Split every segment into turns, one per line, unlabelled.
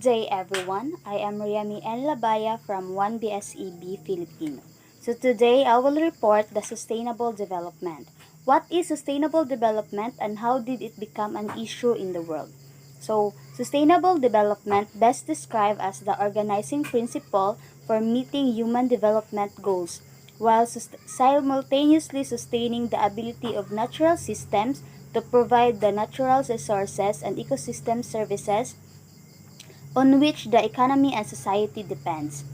day everyone, I am Riami N. Labaya from 1BSEB Filipino. So today I will report the sustainable development. What is sustainable development and how did it become an issue in the world? So sustainable development best described as the organizing principle for meeting human development goals while simultaneously sustaining the ability of natural systems to provide the natural resources and ecosystem services on which the economy and society depends.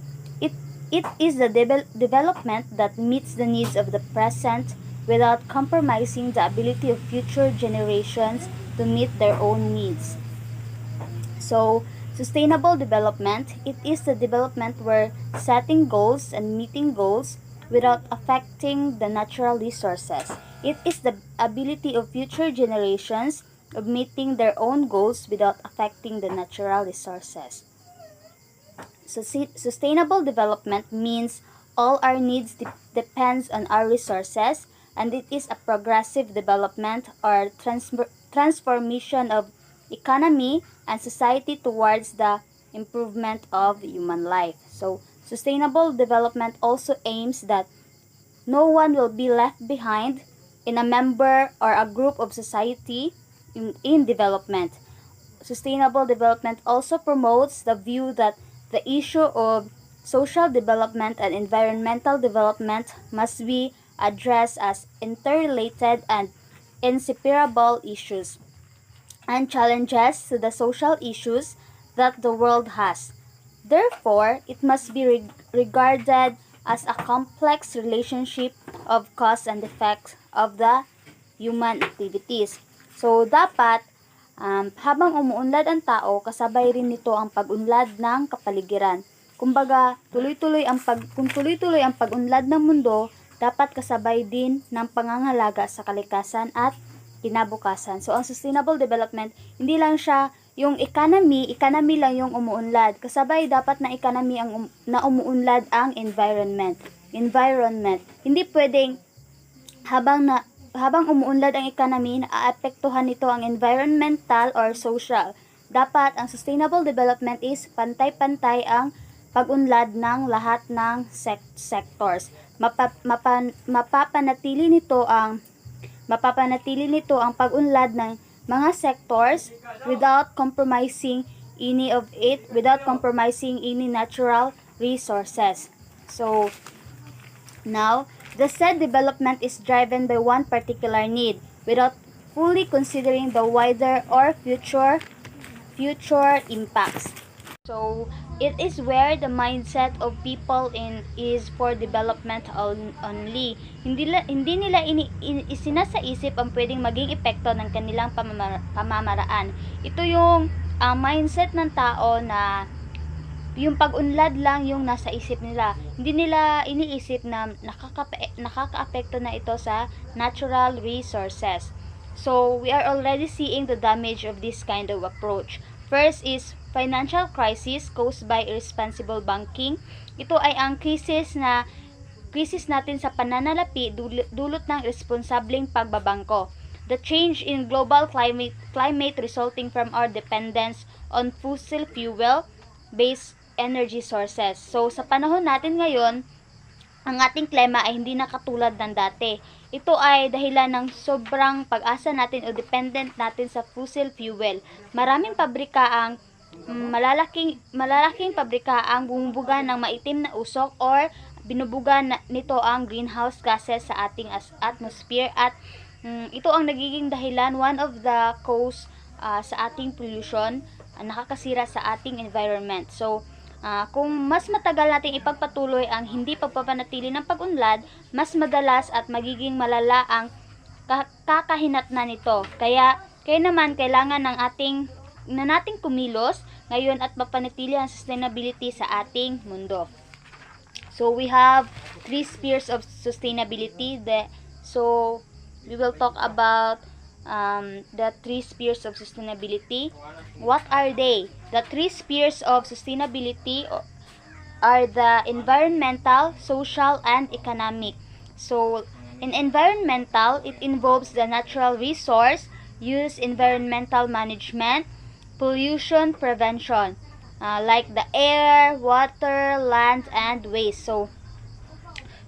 It, it is the development that meets the needs of the present without compromising the ability of future generations to meet their own needs. So, sustainable development, it is the development where setting goals and meeting goals without affecting the natural resources. It is the ability of future generations of meeting their own goals without affecting the natural resources. So, sustainable development means all our needs depends on our resources, and it is a progressive development or transformation of economy and society towards the improvement of human life. So, sustainable development also aims that no one will be left behind in a member or a group of society in development. Sustainable development also promotes the view that the issue of social development and environmental development must be addressed as interrelated and inseparable issues and challenges to the social issues that the world has. Therefore, it must be regarded as a complex relationship of cause and effect of the human activities. So, dapat habang umuunlad ang tao, kasabay rin nito ang pag-unlad ng kapaligiran. Kumbaga, kung tuloy-tuloy ang pag-unlad ng mundo, dapat kasabay din ng pangangalaga sa kalikasan at kinabukasan. So, ang sustainable development, hindi lang siya yung economy lang yung umuunlad. Kasabay dapat na economy na umuunlad ang environment. Hindi pwedeng habang umuunlad ang economy, naaapektuhan nito ang environmental or social. Dapat ang sustainable development is pantay-pantay ang pag-unlad ng lahat ng sectors. Mapapanatili nito ang pag-unlad ng mga sectors without compromising any natural resources. So, now, the said development is driven by one particular need without fully considering the wider or future impacts. So, it is where the mindset of people is for development only. Hindi nila isinasaisip ang pwedeng maging epekto ng kanilang pamamaraan. Ito yung mindset ng tao na yung pag-unlad lang yung nasa isip nila. Hindi nila iniisip na nakakaapekto na ito sa natural resources. So, we are already seeing the damage of this kind of approach. First is financial crisis caused by irresponsible banking. Ito ay ang krisis natin sa pananalapi dulot ng responsableng pagbabangko. The change in global climate resulting from our dependence on fossil fuel-based energy sources. So, sa panahon natin ngayon, ang ating klima ay hindi na katulad ng dati. Ito ay dahilan ng sobrang pag-asa natin o dependent natin sa fossil fuel. Maraming pabrika ang malalaking pabrika ang bumubuga ng maitim na usok or binubuga nito ang greenhouse gases sa ating atmosphere at ito ang nagiging dahilan, one of the cause sa ating pollution, nakakasira sa ating environment. So, kung mas matagal nating ipagpatuloy ang hindi pagpapanatili ng pag-unlad, mas madalas at magiging malala ang kakahinatnan nito. Kaya naman kailangan nating kumilos ngayon at mapanatili ang sustainability sa ating mundo. So we have 3 spheres of sustainability. So we will talk about the 3 spheres of sustainability. What are they? The 3 spheres of sustainability are the environmental, social, and economic. So, in environmental, it involves the natural resource use, environmental management, pollution prevention. like the air, water, land, and waste. So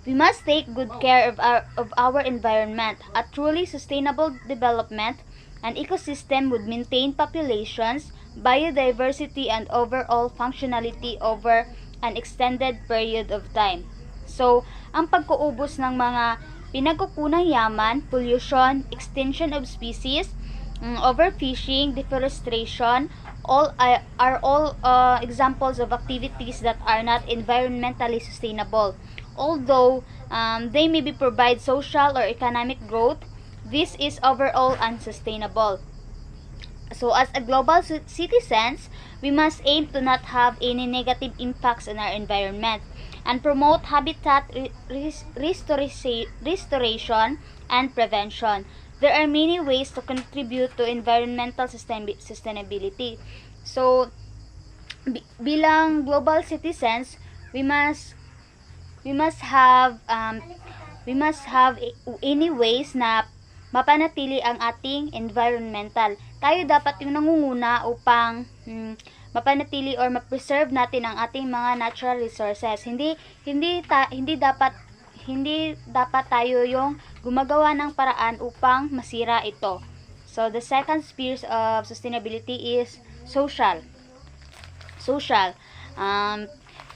we must take good care of our environment. A truly sustainable development, an ecosystem would maintain populations, biodiversity, and overall functionality over an extended period of time. So, ang pagkuubos ng mga pinagkukunang yaman, pollution, extinction of species, overfishing, deforestation, are all examples of activities that are not environmentally sustainable. Although they maybe provide social or economic growth, this is overall unsustainable. So as a global citizens, we must aim to not have any negative impacts on our environment and promote habitat restoration and prevention. There are many ways to contribute to environmental sustainability. So bilang global citizens, we must we must have um, we must have any ways na mapanatili ang ating environmental. Tayo dapat yung nangunguna upang mapanatili or ma-preserve natin ang ating mga natural resources. Hindi dapat tayo yung gumagawa ng paraan upang masira ito. So the second sphere of sustainability is social.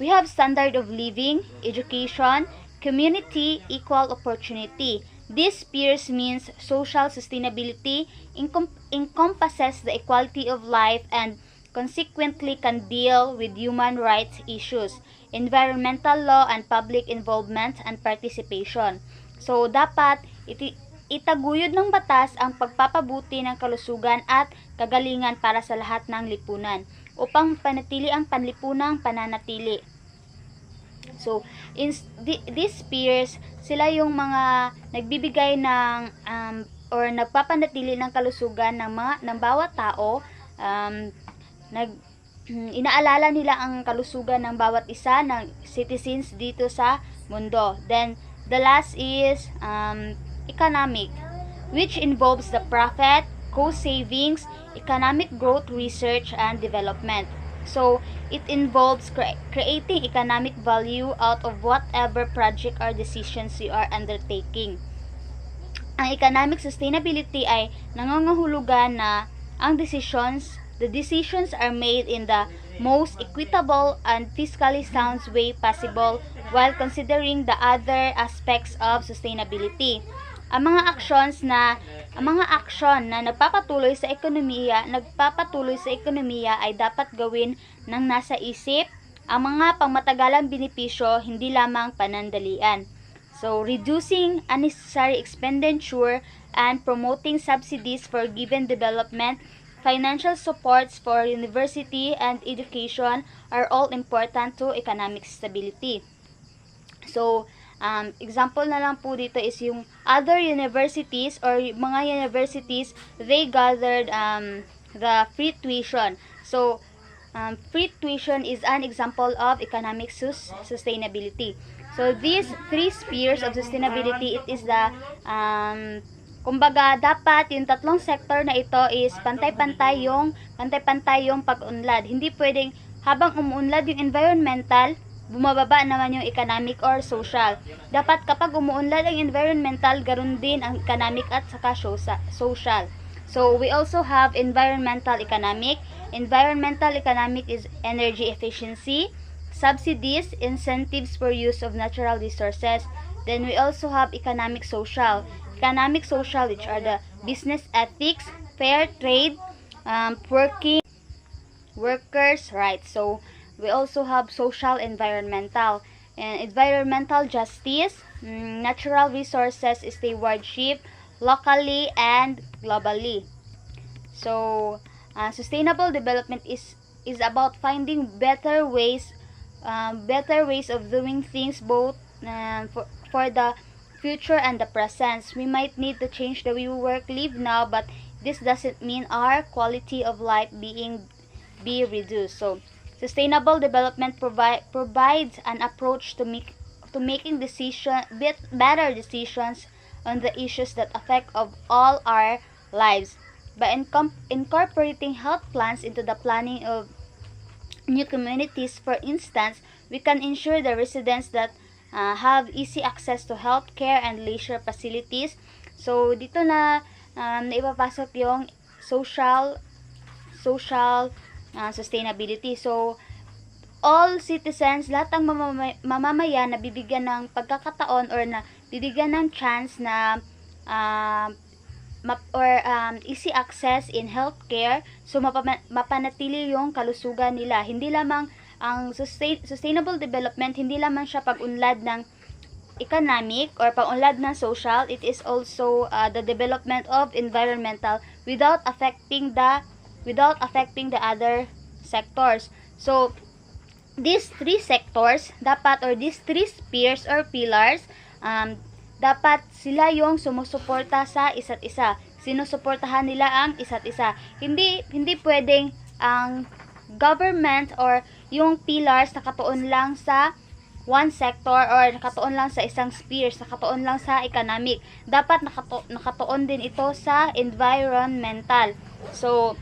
We have standard of living, education, community, equal opportunity. These spheres means social sustainability encompasses the equality of life and consequently can deal with human rights issues, environmental law and public involvement and participation. So dapat itaguyod ng batas ang pagpapabuti ng kalusugan at kagalingan para sa lahat ng lipunan upang panatili ang panlipunang pananatili. So, these peers, sila yung mga nagbibigay ng or nagpapanatili ng kalusugan ng bawat tao. Inaalala nila ang kalusugan ng bawat isa ng citizens dito sa mundo. Then the last is economic, which involves the profit, cost savings, economic growth, research, and development. So, it involves creating economic value out of whatever project or decisions you are undertaking. Ang economic sustainability ay nangangahulugan na the decisions are made in the most equitable and fiscally sound way possible while considering the other aspects of sustainability. Ang mga aksyon na nagpapatuloy sa ekonomiya ay dapat gawin ng nasa isip ang mga pangmatagalang benepisyo, hindi lamang panandalian. So, reducing unnecessary expenditure and promoting subsidies for given development, financial supports for university and education are all important to economic stability. So, example na lang po dito is yung other universities or mga universities, they gathered the free tuition. So, free tuition is an example of economic sustainability. So, these three spheres of sustainability, it is the kumbaga dapat yung tatlong sector na ito is pantay-pantay yung pag-unlad. Hindi pwedeng habang umuunlad yung environmental, bumababa naman yung economic or social. Dapat kapag umuunlad ang environmental, garon din ang economic at saka social. So, we also have environmental economic. Environmental economic is energy efficiency, subsidies, incentives for use of natural resources. Then, we also have economic social. Economic social, which are the business ethics, fair trade, workers' rights. So, we also have social environmental and environmental justice, natural resources stewardship locally and globally. So, sustainable development is about finding better ways of doing things both for the future and the present. We might need to change the way we work, live now, but this doesn't mean our quality of life be reduced. So, sustainable development provides an approach to making better decisions on the issues that affect of all our lives. By incorporating health plans into the planning of new communities. For instance, we can ensure the residents that have easy access to healthcare and leisure facilities. So dito na naipapasok yung social sustainability. So all citizens, lahat ng mamamayan na bibigyan ng pagkakataon or na bibigyan ng chance na easy access in healthcare, so mapanatili yung kalusugan nila. Hindi lamang ang sustainable development, hindi lamang siya pag-unlad ng economic or pag-unlad ng social, it is also the development of environmental without affecting the other sectors. So these three sectors dapat, or these three spheres or pillars, dapat sila yung sumusuporta sa isa't isa. Sinusuportahan nila ang isa't isa. Hindi pwedeng ang government or yung pillars nakatuon lang sa one sector or nakatuon lang sa isang spheres, nakatuon lang sa economic. Dapat nakatuon din ito sa environmental. So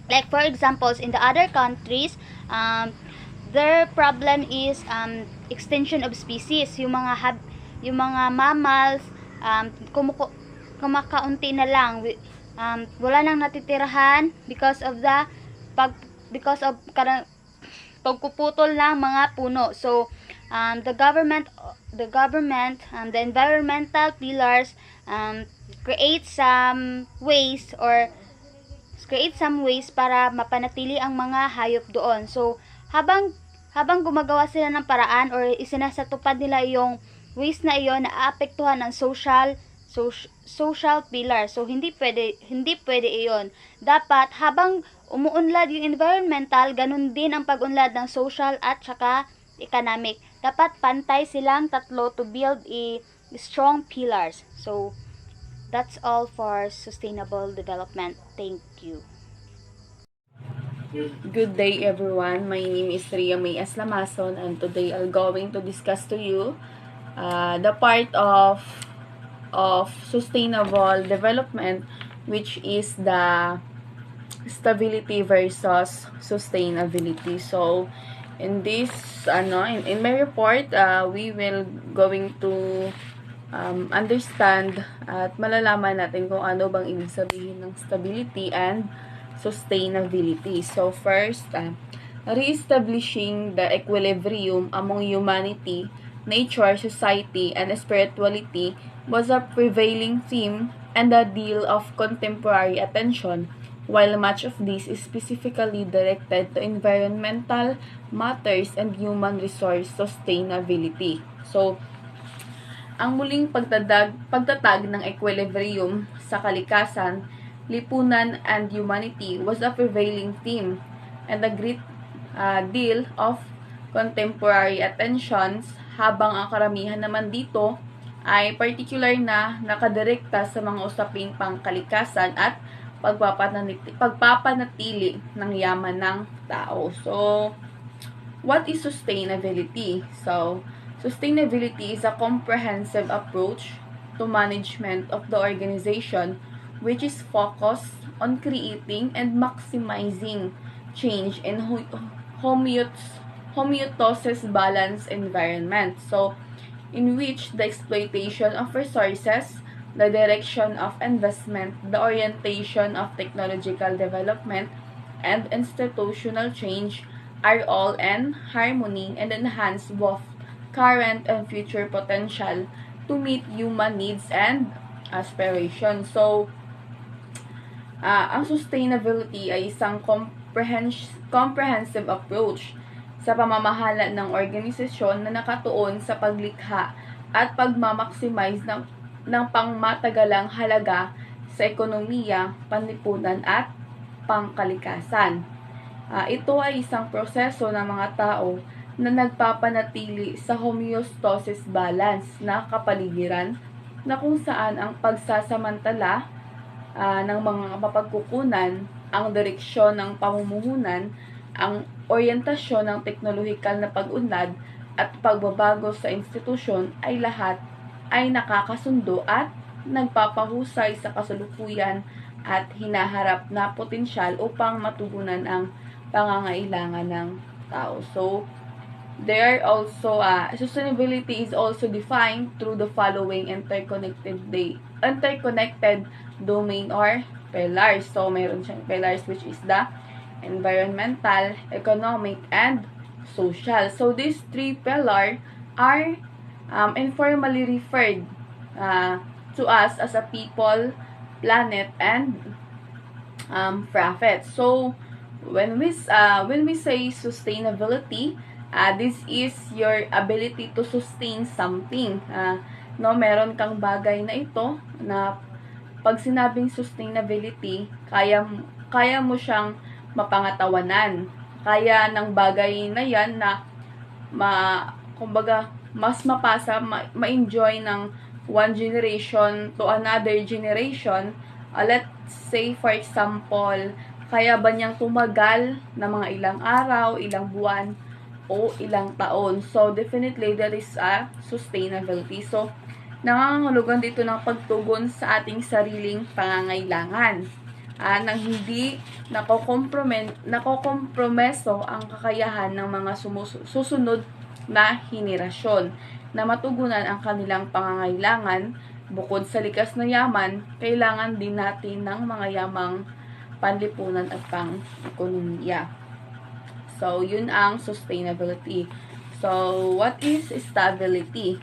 like for examples, in the other countries, their problem is extinction of species. Yung mga mammals, kumakaunti na lang, wala nang natitirahan because of pagpuputol ng mga puno. So the environmental pillars create some ways para mapanatili ang mga hayop doon. So habang gumagawa sila ng paraan or isinasatupad nila yung ways na iyon, naapektuhan ng social pillar. So hindi pwede iyon. Dapat habang umuunlad yung environmental, ganun din ang pag-unlad ng social at saka economic. Dapat pantay silang tatlo to build a strong pillars. So that's all for sustainable development. Thank you.
Good day everyone, my name is Ria May Aslamason, and today I'm going to discuss to you the part of sustainable development, which is the stability versus sustainability. So in this in my report, we will going to understand at malalaman natin kung ano bang ibig sabihin ng stability and sustainability. So first, re-establishing the equilibrium among humanity, nature, society, and spirituality was a prevailing theme and a deal of contemporary attention, while much of this is specifically directed to environmental matters and human resource sustainability. So, ang muling pagtatag ng equilibrium sa kalikasan, lipunan, and humanity was a prevailing theme and a great deal of contemporary attentions, habang ang karamihan naman dito ay particular na nakadirekta sa mga usaping pangkalikasan at pagpapanatili ng yaman ng tao. So, what is sustainability? So, sustainability is a comprehensive approach to management of the organization which is focused on creating and maximizing change in homeostasis balance environment. So, in which the exploitation of resources, the direction of investment, the orientation of technological development, and institutional change are all in harmony and enhance both current and future potential to meet human needs and aspirations. So, ang sustainability ay isang comprehensive approach sa pamamahala ng organisasyon na nakatuon sa paglikha at pagmamaximize ng pangmatagalang halaga sa ekonomiya, panlipunan at pangkalikasan. Ito ay isang proseso ng mga tao na nagpapanatili sa homeostasis balance na kapaligiran, na kung saan ang pagsasamantala ng mga mapagkukunan, ang direksyon ng pamumuhunan, ang oryentasyon ng teknolohikal na pag-unlad at pagbabago sa institusyon ay lahat ay nakakasundo at nagpapahusay sa kasalukuyan at hinaharap na potensyal upang matugunan ang pangangailangan ng tao. So, there are also, sustainability is also defined through the following interconnected domain or pillars. So, mayroon siyang pillars which is the environmental, economic, and social. So, these three pillars are informally referred to us as a people, planet, and profit. So, when we say sustainability, this is your ability to sustain something. No, meron kang bagay na ito na pag sinabing sustainability, kaya mo siyang mapangatawanan. Kaya ng bagay na yan na kumbaga, mas mapasa, ma-enjoy ng one generation to another generation. Let's say, for example, kaya ba niyang tumagal na mga ilang araw, ilang buwan, o ilang taon. So, definitely, there is a sustainability. So, nangangahulugan dito ng pagtugon sa ating sariling pangangailangan. Nang hindi nakokompromeso ang kakayahan ng mga susunod na henerasyon na matugunan ang kanilang pangangailangan. Bukod sa likas na yaman, kailangan din natin ng mga yamang panlipunan at pang-ekonomiya. So, yun ang sustainability. So, what is stability?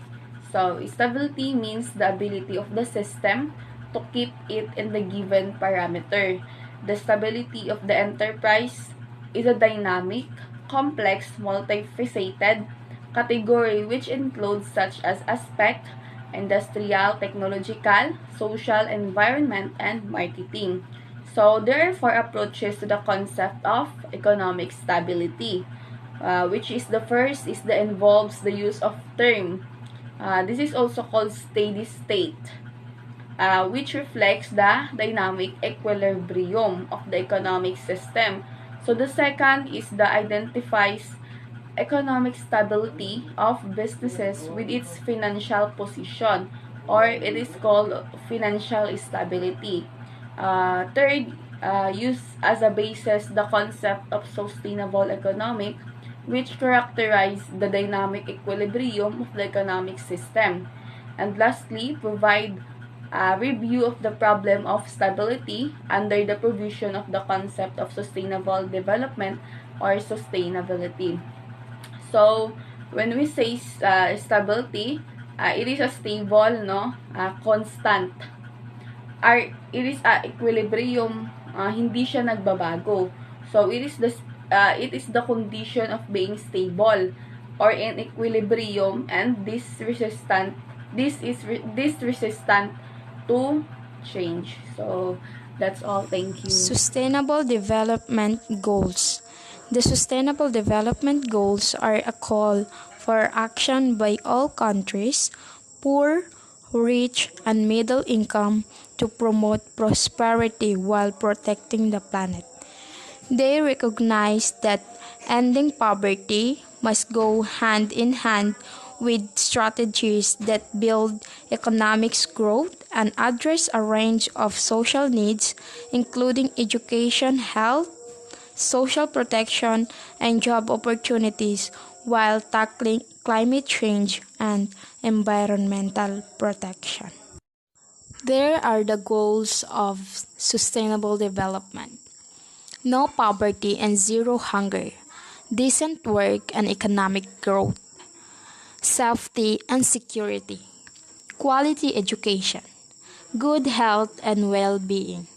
So, stability means the ability of the system to keep it in the given parameter. The stability of the enterprise is a dynamic, complex, multifaceted category which includes such as aspect, industrial, technological, social, environment, and marketing. So, there are 4 approaches to the concept of economic stability, which is the first is the involves the use of term. This is also called steady state, which reflects the dynamic equilibrium of the economic system. So, the second is the identifies economic stability of businesses with its financial position, or it is called financial stability. Third, use as a basis the concept of sustainable economic, which characterize the dynamic equilibrium of the economic system. And lastly, provide a review of the problem of stability under the provision of the concept of sustainable development or sustainability. So, when we say stability, it is a stable, constant. It is a equilibrium, hindi siya nagbabago. So, it is the condition of being stable or in equilibrium, and this resistant to change. So, that's all. Thank you.
Sustainable Development Goals. The Sustainable Development Goals are a call for action by all countries, poor, rich, and middle income, to promote prosperity while protecting the planet. They recognize that ending poverty must go hand in hand with strategies that build economic growth and address a range of social needs, including education, health, social protection, and job opportunities, while tackling climate change and environmental protection. There are the goals of sustainable development: no poverty and zero hunger, decent work and economic growth, safety and security, quality education, good health and well-being,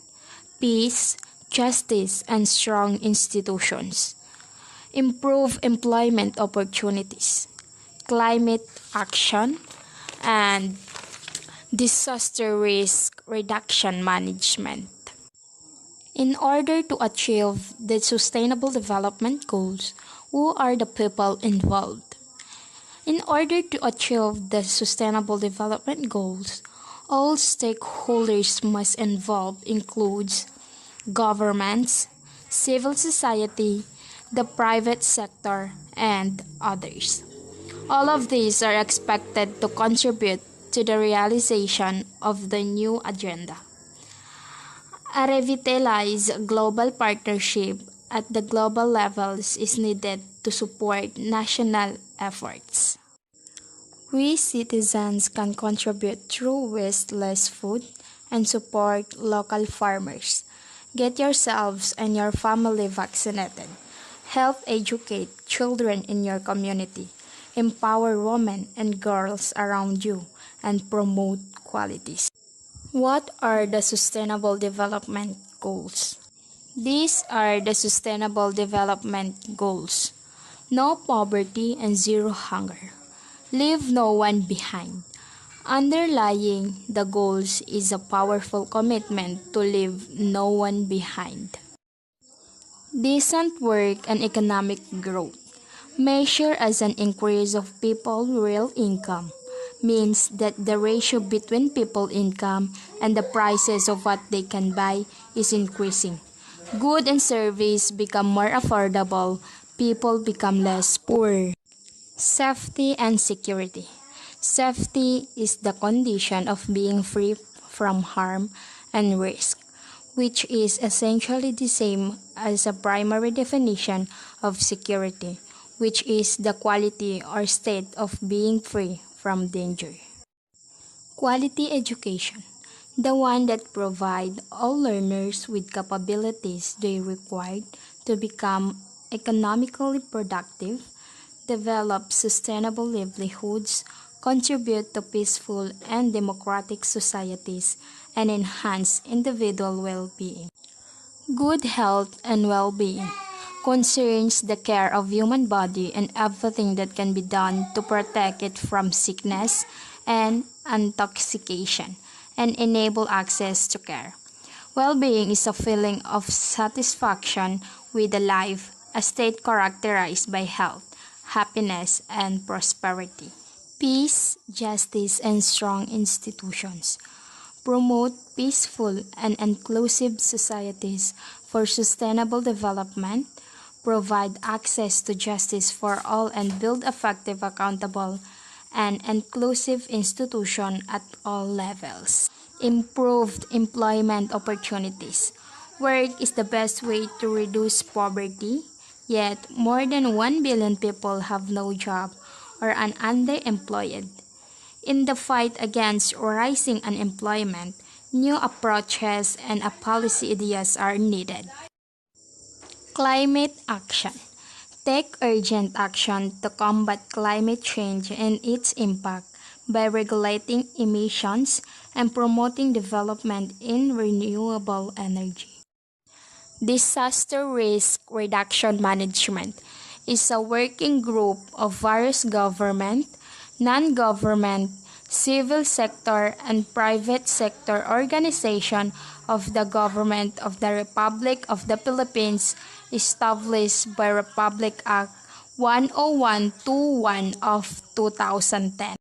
peace, justice, and strong institutions, improve employment opportunities, climate action, and disaster risk reduction management. In order to achieve the Sustainable Development Goals, who are the people involved? In order to achieve the Sustainable Development Goals, all stakeholders must involve includes governments, civil society, the private sector, and others. All of these are expected to contribute to the realization of the new agenda. A revitalized global partnership at the global levels is needed to support national efforts. We citizens can contribute through waste less food and support local farmers. Get yourselves and your family vaccinated. Help educate children in your community. Empower women and girls around you and promote qualities. What are the Sustainable Development Goals? These are the Sustainable Development Goals. No poverty and zero hunger. Leave no one behind. Underlying the goals is a powerful commitment to leave no one behind. Decent work and economic growth, measured as an increase of people's real income, means that the ratio between people income and the prices of what they can buy is increasing. Goods and services become more affordable, people become less poor. Safety and security. Safety is the condition of being free from harm and risk, which is essentially the same as a primary definition of security, which is the quality or state of being free from danger. Quality education, the one that provides all learners with capabilities they require to become economically productive, develop sustainable livelihoods, contribute to peaceful and democratic societies, and enhance individual well-being. Good health and well-being concerns the care of human body and everything that can be done to protect it from sickness and intoxication and enable access to care. Well-being is a feeling of satisfaction with a life, a state characterized by health, happiness, and prosperity. Peace, justice, and strong institutions. Promote peaceful and inclusive societies for sustainable development, provide access to justice for all, and build effective, accountable, and inclusive institutions at all levels. Improved employment opportunities. Work is the best way to reduce poverty, yet more than 1 billion people have no job or are underemployed. In the fight against rising unemployment, new approaches and policy ideas are needed. Climate action. Take urgent action to combat climate change and its impact by regulating emissions and promoting development in renewable energy. Disaster Risk Reduction Management is a working group of various government, non-government, civil sector, and private sector organizations of the Government of the Republic of the Philippines established by Republic Act 10121 of 2010.